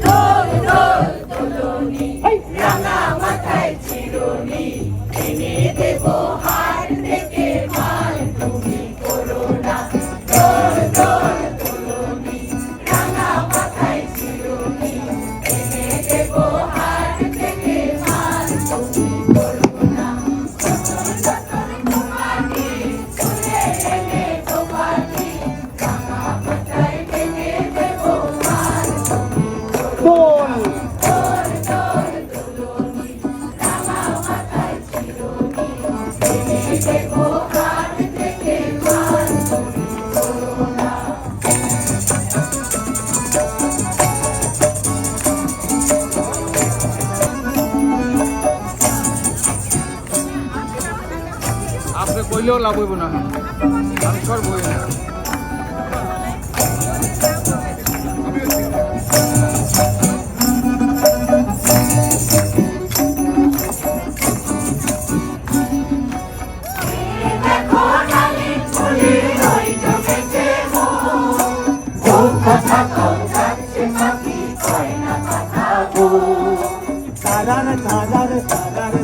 দোল দোল দোলনি রাঙা মাথায় চিরুনি এনে দেব হাট থেকে মাল তুমি করো না। দোল দোল দোলনি রাঙা মাথায় চিরুনি এনে দেব হাট থেকে মাল তুমি করো না। তোমাকে চলে এলে তোমাকে রাঙা মাথায় এনে দেব মাল তুমি করো না। দোল দোল দোলনি রাঙা মাথায় চিরুনি এনে দেব হাট থেকে মাল তুমি করো না। আপনি কইলেও লাভ হইব না, আমি করবই না। দেখো ডালিম ফুলের ওই জমেছে মন, দুঃখ থাকাও যাচ্ছে পাখি কয় না কথা গো। সাদার সাদার সাদার